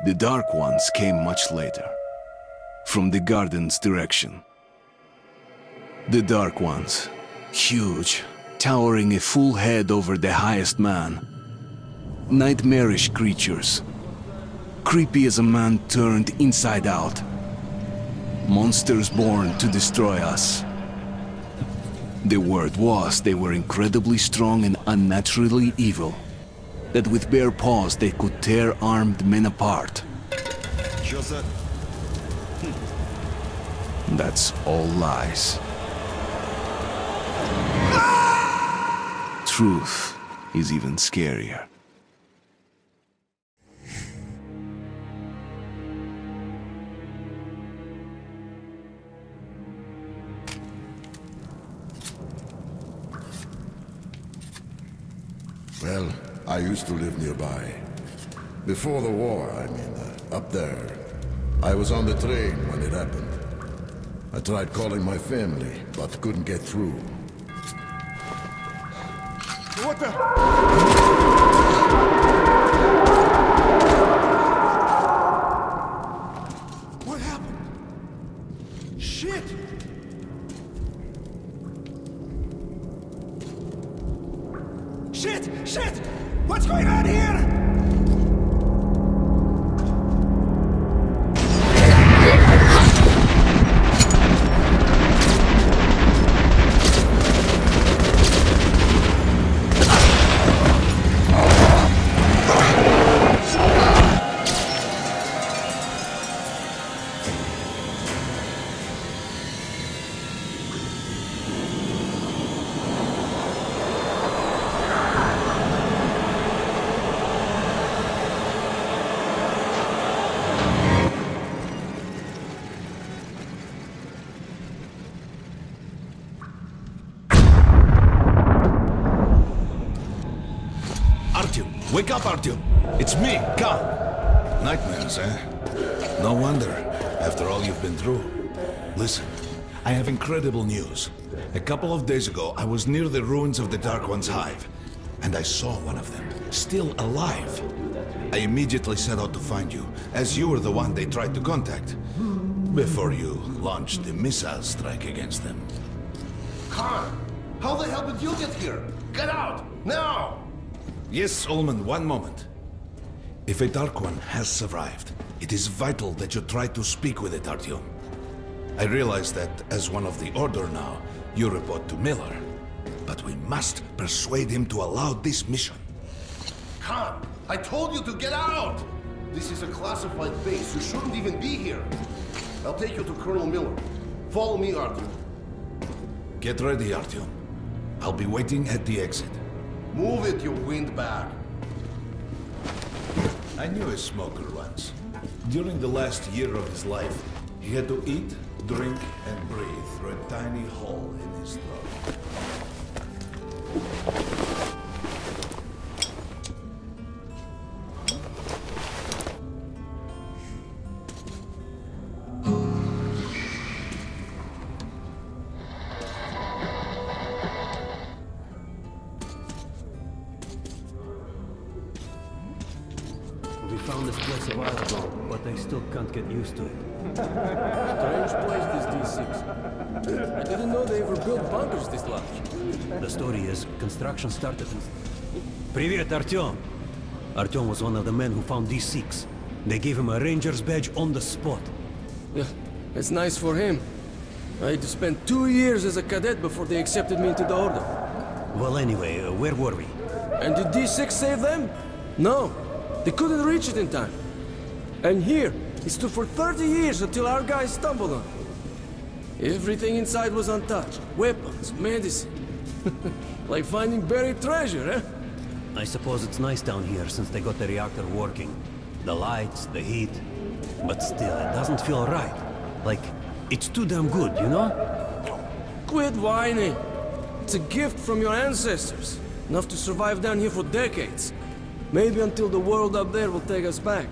The Dark Ones came much later, from the garden's direction. The Dark Ones, huge, towering a full head over the highest man. Nightmarish creatures, creepy as a man turned inside out. Monsters born to destroy us. The word was they were incredibly strong and unnaturally evil. That with bare paws they could tear armed men apart. That's all lies. Truth is even scarier. Well, I used to live nearby. Before the war, I mean, up there. I was on the train when it happened. I tried calling my family, but couldn't get through. What the? What happened? Shit! Shit! Shit! What's going on here? Wake up, Artyom! It's me, Khan! Nightmares, eh? No wonder, after all you've been through. Listen, I have incredible news. A couple of days ago, I was near the ruins of the Dark One's hive, and I saw one of them, still alive. I immediately set out to find you, as you were the one they tried to contact, before you launched the missile strike against them. Khan, how the hell did you get here? Get out, now! Yes, Ullman, one moment. If a Dark One has survived, it is vital that you try to speak with it, Artyom. I realize that, as one of the Order now, you report to Miller. But we must persuade him to allow this mission. Khan, I told you to get out! This is a classified base. You shouldn't even be here. I'll take you to Colonel Miller. Follow me, Artyom. Get ready, Artyom. I'll be waiting at the exit. Move it, you windbag. I knew a smoker once. During the last year of his life, he had to eat, drink, and breathe through a tiny hole in his throat. We found this place a while ago, but I still can't get used to it. Strange place, this D6. I didn't know they ever built bunkers this large. The story is, construction started in... Привет, Artyom! Artyom was one of the men who found D6. They gave him a ranger's badge on the spot. Yeah, it's nice for him. I had to spend 2 years as a cadet before they accepted me into the Order. Well, anyway, where were we? And did D6 save them? No. They couldn't reach it in time. And here, it stood for 30 years until our guys stumbled on it. Everything inside was untouched. Weapons, medicine. Like finding buried treasure, eh? I suppose it's nice down here since they got the reactor working. The lights, the heat. But still, it doesn't feel right. Like, it's too damn good, you know? Quit whining. It's a gift from your ancestors. Enough to survive down here for decades. Maybe until the world up there will take us back.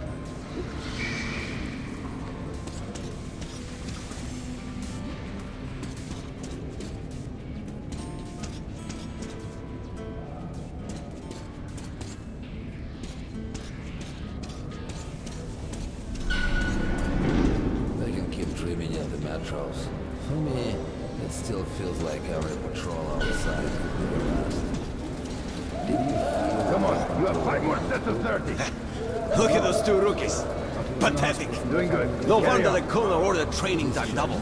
patrols. For me, it still feels like every patrol outside could be the last. Come on, you have 5 more sets of 30. Look at those 2 rookies. Pathetic. Doing good. No wonder the Kona ordered training time double.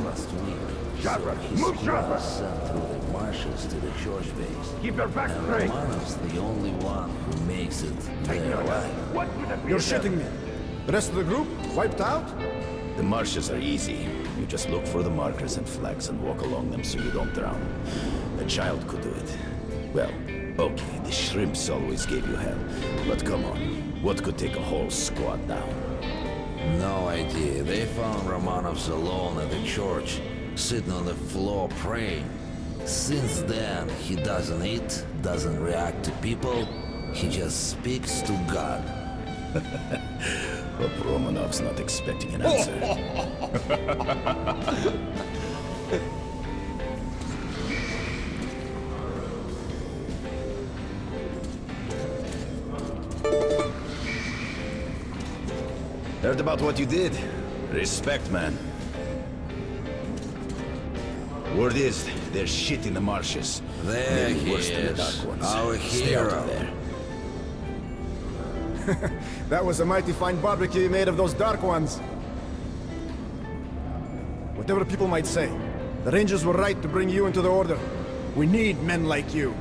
Shot rush. Move, shot rush. Sent through the marshes to the George base. Keep your back straight. Romanov's the only one who makes it there alive. What would it be? You're shitting me. The rest of the group wiped out? The marshes are easy. You just look for the markers and flags and walk along them so you don't drown. A child could do it. Well, okay, the shrimps always gave you hell. But come on, what could take a whole squad down? No idea. They found Romanovs alone at the church, sitting on the floor praying. Since then, he doesn't eat, doesn't react to people. He just speaks to God. But Romanov's not expecting an answer. Heard about what you did. Respect, man. Word is, there's shit in the marshes. There Maybe he worse than the is, dark ones. our Stay out hero. of there. That was a mighty fine barbecue you made of those dark ones. Whatever people might say, the Rangers were right to bring you into the Order. We need men like you.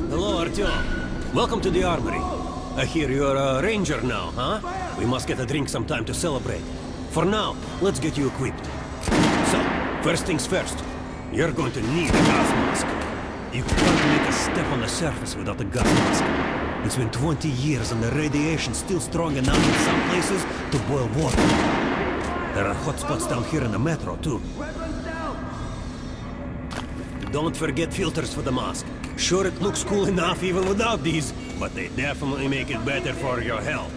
Hello, Artyom. Welcome to the armory. I hear you're a ranger now, huh? We must get a drink sometime to celebrate. For now, let's get you equipped. So, first things first. You're going to need a gas mask. You can't make a step on the surface without a gas mask. It's been 20 years and the radiation's still strong enough in some places to boil water. There are hot spots down here in the metro, too. Don't forget filters for the mask. Sure, it looks cool enough even without these, but they definitely make it better for your health.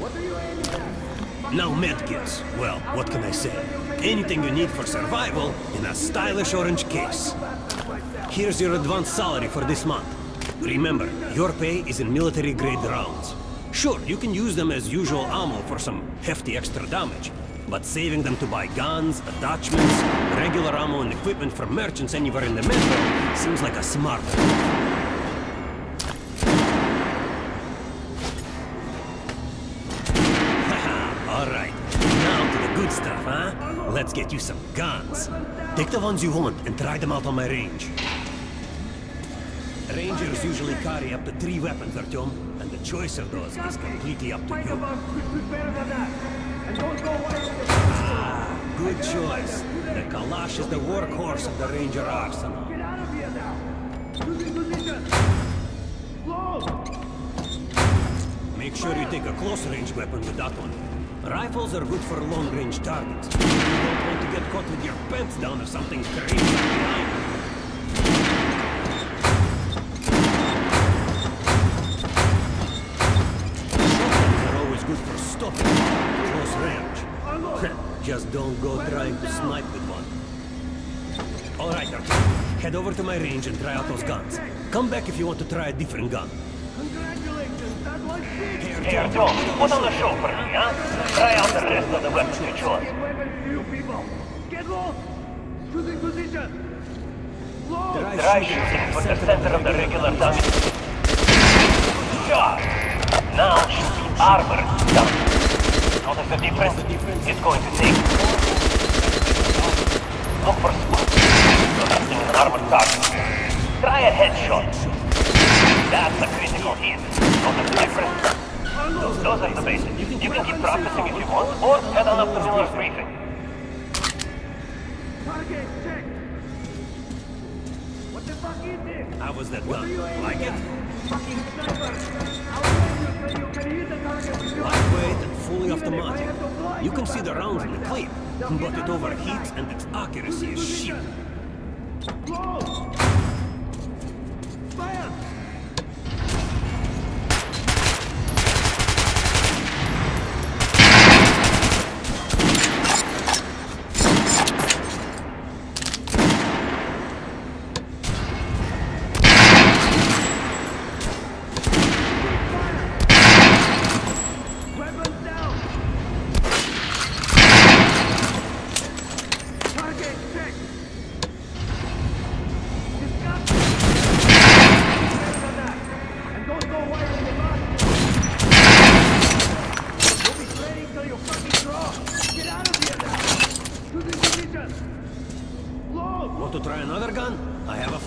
Now medkits. Well, what can I say? Anything you need for survival in a stylish orange case. Here's your advance salary for this month. Remember, your pay is in military-grade rounds. Sure, you can use them as usual ammo for some hefty extra damage, but saving them to buy guns, attachments, regular ammo and equipment from merchants anywhere in the metro seems like a smart move. Alright, now to the good stuff, huh? Let's get you some guns. Take the ones you want and try them out on my range. Rangers usually carry up to 3 weapons, Artyom, and the choice of those is completely up to you. Ah, good choice. The Kalash is the workhorse of the Ranger arsenal. Make sure you take a close-range weapon with that one. Rifles are good for long-range targets. You don't want to get caught with your pants down if something creeps up behind you. Shotguns are always good for stopping at close range. Just don't go trying to snipe with one. Alright, Artyom. Head over to my range and try out those guns. Come back if you want to try a different gun. Hey, Artyom, put on the show for me, huh? Try out the rest of the weapons you chose. Get low! Choosing position! Try shooting for the center of the regular damage. Shot! Now shoot the armor down. Notice the difference? It's going to take. Look for spots. Noticing an armored target. Try a headshot. That's a critical hit. Notice the difference? Those are the basics. You can keep practicing if you want, or head on up to Miller's briefing. Target, check! What the fuck is this? How was that gun? Like it? Fucking sniper! I'll tell you can hit the target with your... Lightweight and fully automatic. You can see the rounds in the clip, but it overheats and its accuracy is shit. Close! Fire!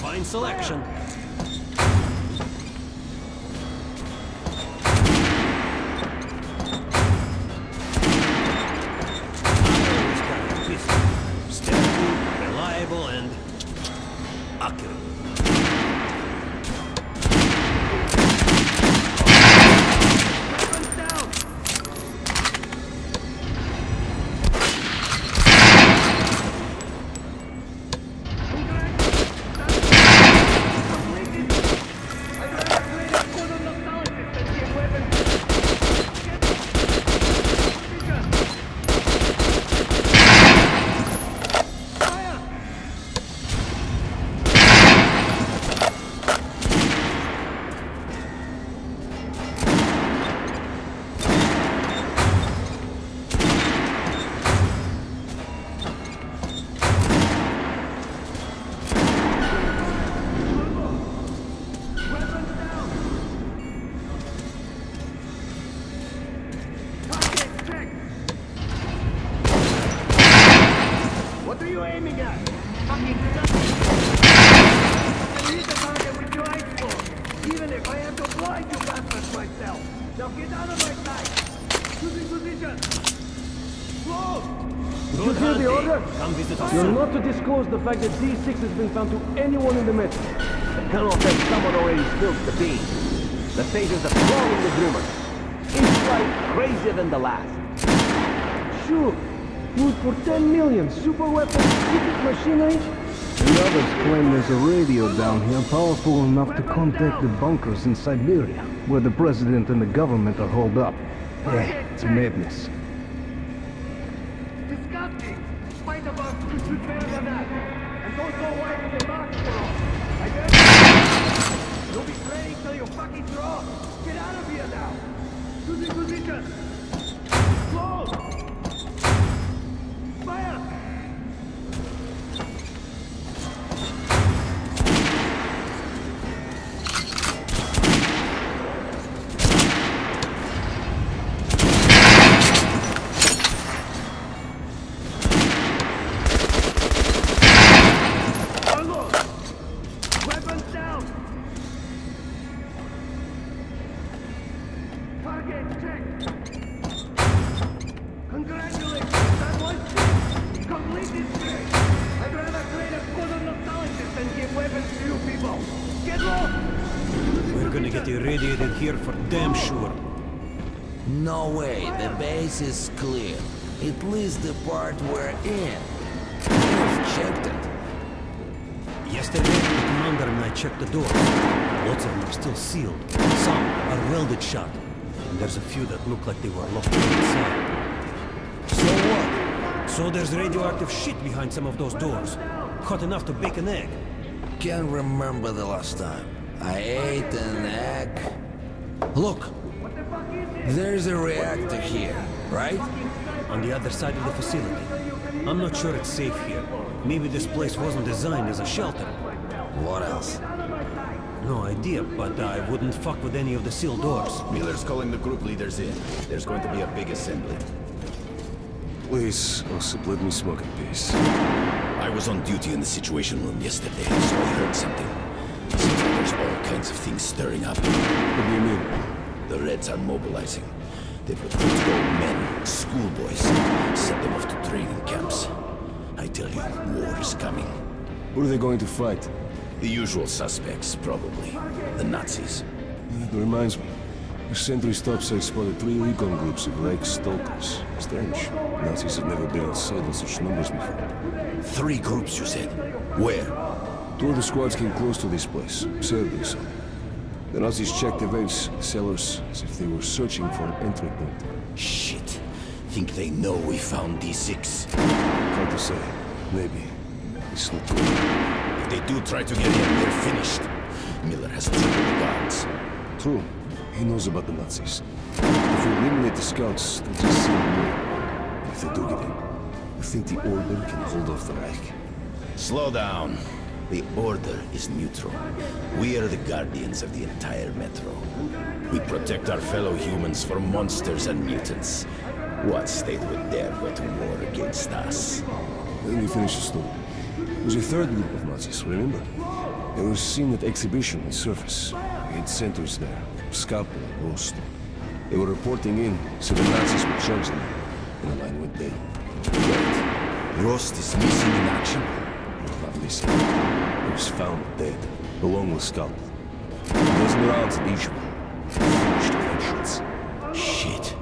fine selection. Steady, reliable, and accurate. You're not to disclose the fact that D6 has been found to anyone in the metro. The colonel said someone already spilled the beans. The sages are crawling with rumors. Each flight crazier than the last. Sure. Food for 10 million, super weapons, secret machinery. And others claim there's a radio down here powerful enough to contact the bunkers in Siberia, where the president and the government are holed up. Yeah, it's madness. Disgusting! Fight about to shoot better than that! And don't go away with your marks off! I guess you'll be praying till you fucking throw! Get out of here now! Choosing position! Close! Fire! Irradiated here for damn sure. No way, the base is clear. At least the part we're in. You've checked it. Yesterday, the commander and I checked the doors. Lots of them are still sealed. Some are welded shut. And there's a few that look like they were locked inside. So what? So there's radioactive shit behind some of those doors. Hot enough to bake an egg. Can't remember the last time I ate an egg. Look! There's a reactor here, right? On the other side of the facility. I'm not sure it's safe here. Maybe this place wasn't designed as a shelter. What else? No idea, but I wouldn't fuck with any of the sealed doors. Miller's calling the group leaders in. There's going to be a big assembly. Please, Osip, let me smoke in peace. I was on duty in the Situation Room yesterday, so I heard something. Seems like there's all kinds of things stirring up. What do you mean? The Reds are mobilizing. They've recruited old men, schoolboys, sent them off to training camps. I tell you, war is coming. Who are they going to fight? The usual suspects, probably. The Nazis. It reminds me. The sentry topside spotted 3 recon groups of like stalkers. Strange. Nazis have never been outside in such numbers before. 3 groups, you said? Where? 2 of the squads came close to this place, observing some. The Nazis checked the vents, cellars, as if they were searching for an entry point. Shit. Think they know we found D6? Hard to say. Maybe. It's not good. If they do try to get in, they're finished. Miller has tripled the guards. True. He knows about the Nazis. If we eliminate the scouts, they'll just see more. If they do get in, you think the Order can hold off the Reich? Slow down. The Order is neutral. We are the guardians of the entire metro. We protect our fellow humans from monsters and mutants. What state would dare go to war against us? Let me finish the story. There was a 3rd group of Nazis, remember? They were seen at exhibition on surface. We had sentries there, scalpel and roast. They were reporting in, so the Nazis would charge them, and the line went dead. Wait, Rost is missing in action? Not missing. He was found dead, along with scalpel. A dozen rounds at each one. Finished headshots. Shit.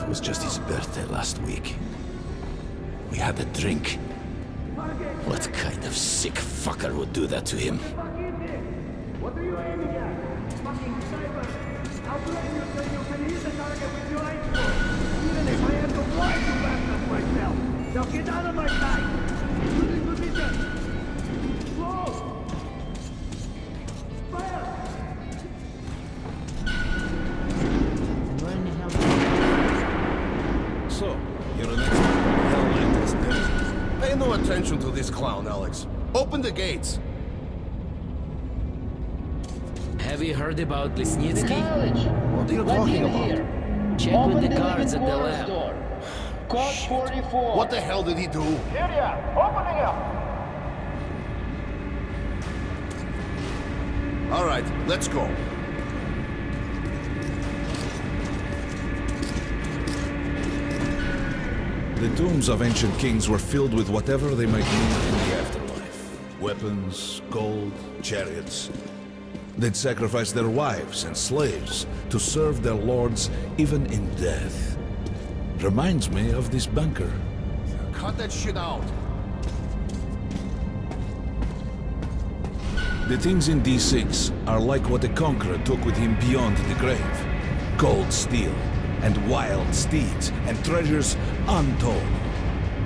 It was just his birthday last week. We had a drink. What kind of sick fucker would do that to him? What are you aiming at? Fucking sniper! I'll blame you so you can hit the target with your eyes closed. Even if I have to fly you bastards myself. Now get out of my sight! Losing position! Slow! Fire! So, you're an expert on hell-minded desert. Pay no attention to this clown, Alex. Open the gates. Have you heard about Lesnitsky? What are you talking about? Check with the guards at the lab. Code 44. What the hell did he do? Here ya! Opening up! All right, let's go. The tombs of ancient kings were filled with whatever they might need in the afterlife. Weapons, gold, chariots. They'd sacrifice their wives and slaves to serve their lords even in death. Reminds me of this bunker. Cut that shit out. The things in D6 are like what a conqueror took with him beyond the grave. Gold steel, and wild steeds, and treasures untold.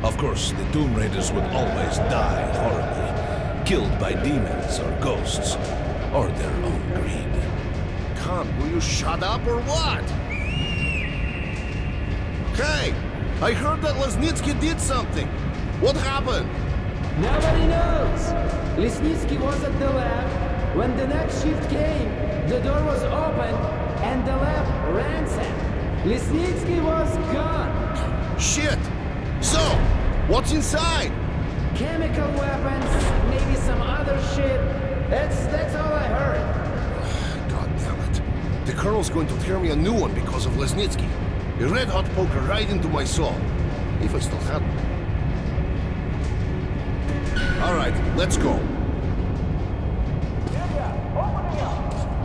Of course, the Tomb Raiders would always die horribly, killed by demons or ghosts, or their own greed. Khan, will you shut up or what? Hey, I heard that Lesnitsky did something. What happened? Nobody knows. Lesnitsky was at the lab. When the next shift came, the door was open, and the lab ransacked. Lesnitsky was gone. Shit! So, what's inside? Chemical weapons, maybe some other shit. That's all I heard. God damn it. The Colonel's going to tear me a new one because of Lesnitsky. A red-hot poker right into my soul. If I still had one. Alright, let's go.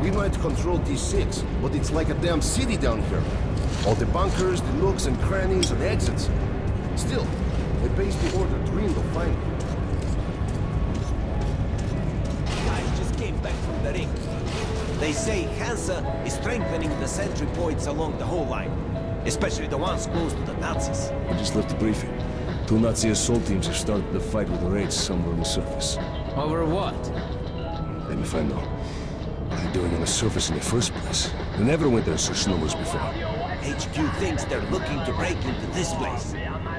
We might control D6, but it's like a damn city down here. All the bunkers, the nooks and crannies and exits. Still, the base the order dreamed of finding. Guys just came back from the ring. They say Hansa is strengthening the sentry points along the whole line, especially the ones close to the Nazis. I just left the briefing. 2 Nazi assault teams have started the fight with the raids somewhere on the surface. Over what? Let me find out. What are they doing on the surface in the first place? They never went there in such numbers before. HQ thinks they're looking to break into this place.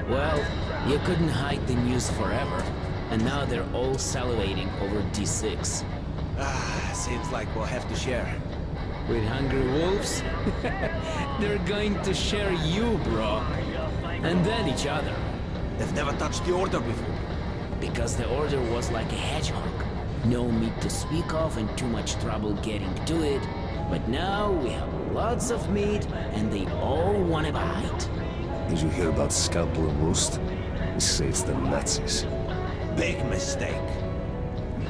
Well, you couldn't hide the news forever. And now they're all salivating over D6. Seems like we'll have to share. With hungry wolves? They're going to share you, bro. And then each other. They've never touched the Order before. Because the Order was like a hedgehog. No meat to speak of and too much trouble getting to it. But now we have lots of meat and they all want a bite. Did you hear about scalpel and roast? They say it's the Nazis. Big mistake.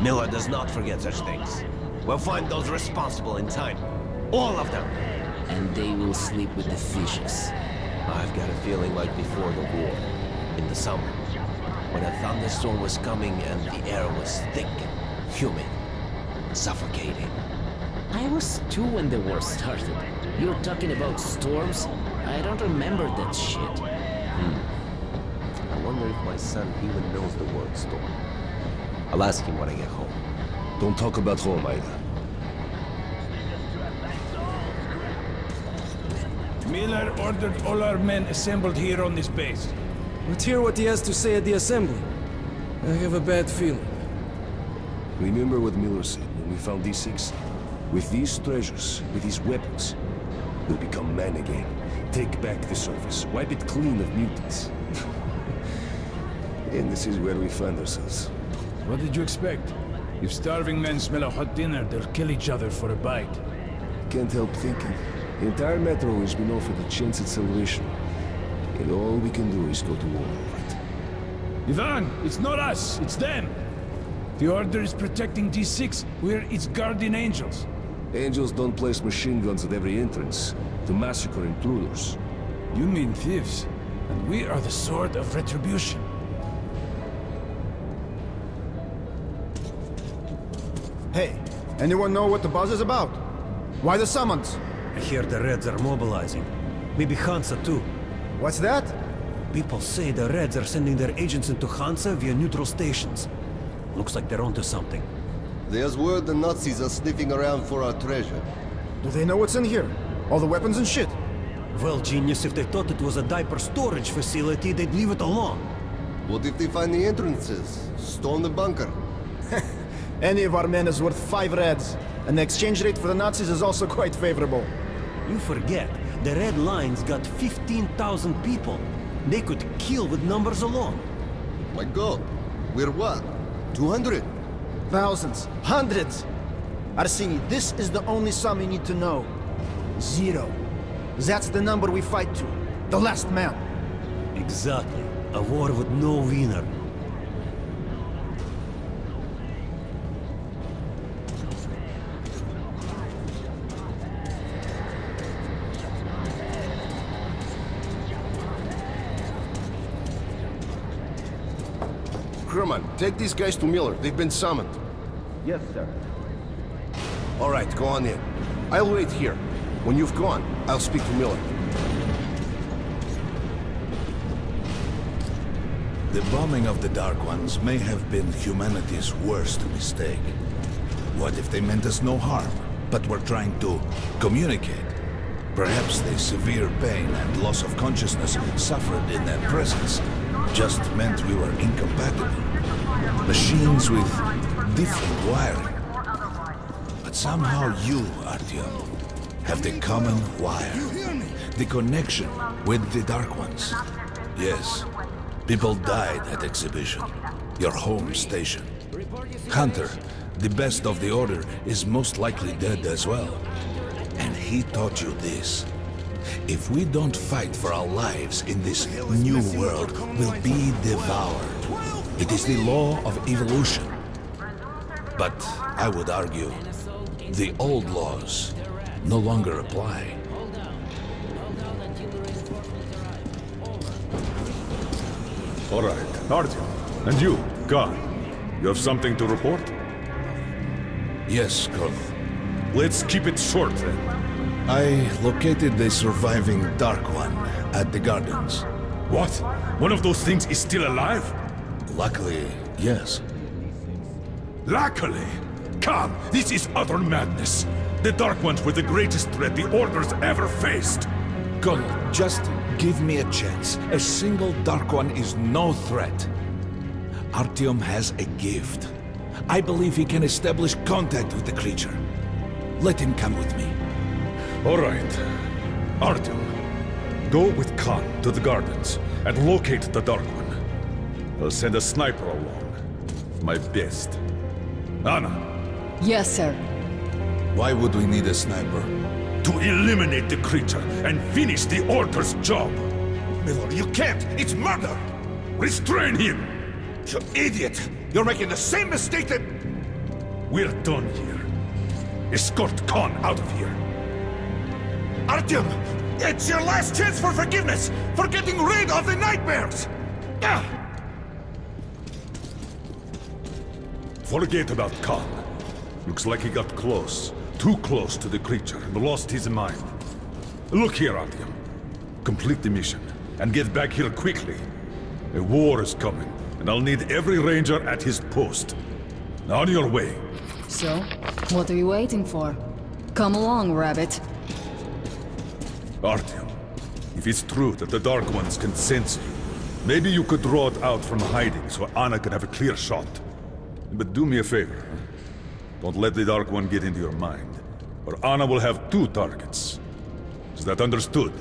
Miller does not forget such things. We'll find those responsible in time. All of them. And they will sleep with the fishes. I've got a feeling like before the war. In the summer. When a thunderstorm was coming and the air was thick and humid. Suffocating. I was 2 when the war started. You're talking about storms? I don't remember that shit. I wonder if my son even knows the word storm. I'll ask him when I get home. Don't talk about home either. Miller ordered all our men assembled here on this base. Let's hear what he has to say at the assembly. I have a bad feeling. Remember what Miller said when we found D6? With these treasures, with these weapons, we'll become man again. Take back the surface, wipe it clean of mutants. And this is where we find ourselves. What did you expect? If starving men smell a hot dinner, they'll kill each other for a bite. Can't help thinking. The entire metro has been offered a chance at salvation. And all we can do is go to war, right? Ivan, it's not us, it's them. The Order is protecting D6. We're its guardian angels. Angels don't place machine guns at every entrance to massacre intruders. You mean thieves, and we are the sword of retribution. Hey, anyone know what the buzz is about? Why the summons? I hear the Reds are mobilizing. Maybe Hansa too. What's that? People say the Reds are sending their agents into Hansa via neutral stations. Looks like they're onto something. There's word the Nazis are sniffing around for our treasure. Do they know what's in here? All the weapons and shit? Well, genius, if they thought it was a diaper storage facility, they'd leave it alone. What if they find the entrances? Storm the bunker? Any of our men is worth 5 Reds, and the exchange rate for the Nazis is also quite favorable. You forget, the Red Line's got 15,000 people. They could kill with numbers alone. My god, we're what? 200? Thousands, hundreds. Arseny, this is the only sum you need to know. 0. That's the number we fight to. The last man. Exactly. A war with no winner. Kerman, take these guys to Miller. They've been summoned. Yes, sir. All right, go on in. I'll wait here. When you've gone, I'll speak to Miller. The bombing of the Dark Ones may have been humanity's worst mistake. What if they meant us no harm, but were trying to communicate? Perhaps the severe pain and loss of consciousness suffered in their presence just meant we were incompatible. Machines with different wiring. But somehow you, Artyom, have the common wire. The connection with the Dark Ones. Yes, people died at Exhibition, your home station. Hunter, the best of the Order, is most likely dead as well. And he taught you this. If we don't fight for our lives in this new world, we'll be devoured. It is the law of evolution. But I would argue, the old laws no longer apply. All right, Artyom. And you, Khan. You have something to report? Yes, Colonel. Let's keep it short, then. I located the surviving Dark One at the Gardens. What? One of those things is still alive? Luckily, yes. Luckily? Come, this is utter madness. The Dark Ones were the greatest threat the Order's ever faced. Colonel, just give me a chance. A single Dark One is no threat. Artyom has a gift. I believe he can establish contact with the creature. Let him come with me. All right. Artyom, go with Khan to the Gardens and locate the Dark One. I'll send a sniper along. My best. Anna. Yes, sir. Why would we need a sniper? To eliminate the creature and finish the Order's job. Miller, you can't! It's murder! Restrain him! You idiot! You're making the same mistake that... We're done here. Escort Khan out of here. Artyom! It's your last chance for forgiveness! For getting rid of the nightmares! Forget about Khan. Looks like he got close. Too close to the creature and lost his mind. Look here, Artyom. Complete the mission and get back here quickly. A war is coming, and I'll need every ranger at his post. On your way. So, what are you waiting for? Come along, Rabbit. Artyom, if it's true that the Dark Ones can sense you, maybe you could draw it out from hiding so Anna can have a clear shot. But do me a favor. Don't let the Dark One get into your mind, or Anna will have 2 targets. Is that understood?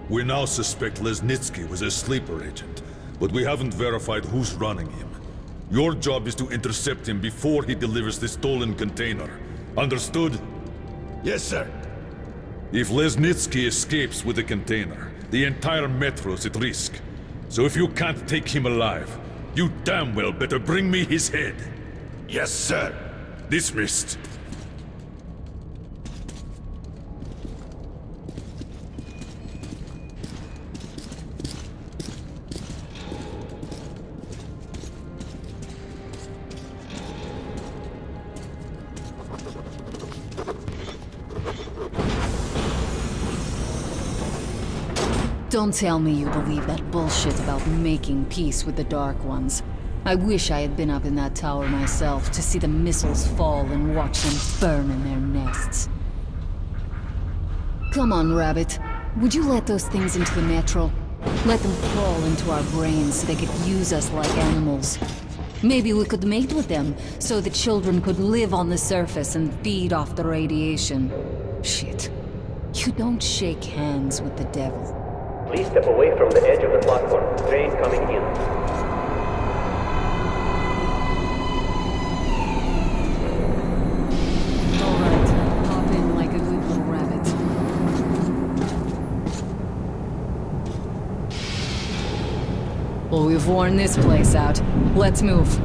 We now suspect Lesnitsky was a sleeper agent, but we haven't verified who's running him. Your job is to intercept him before he delivers the stolen container. Understood? Yes, sir. If Lesnitsky escapes with the container, the entire metro's at risk. So if you can't take him alive, you damn well better bring me his head. Yes, sir. Dismissed. Don't tell me you believe that bullshit about making peace with the Dark Ones. I wish I had been up in that tower myself to see the missiles fall and watch them burn in their nests. Come on, Rabbit. Would you let those things into the metro? Let them crawl into our brains so they could use us like animals. Maybe we could mate with them, so the children could live on the surface and feed off the radiation. Shit. You don't shake hands with the devil. Please step away from the edge of the platform. Train coming in. Alright, hop in like a good little rabbit. Well, we've worn this place out. Let's move.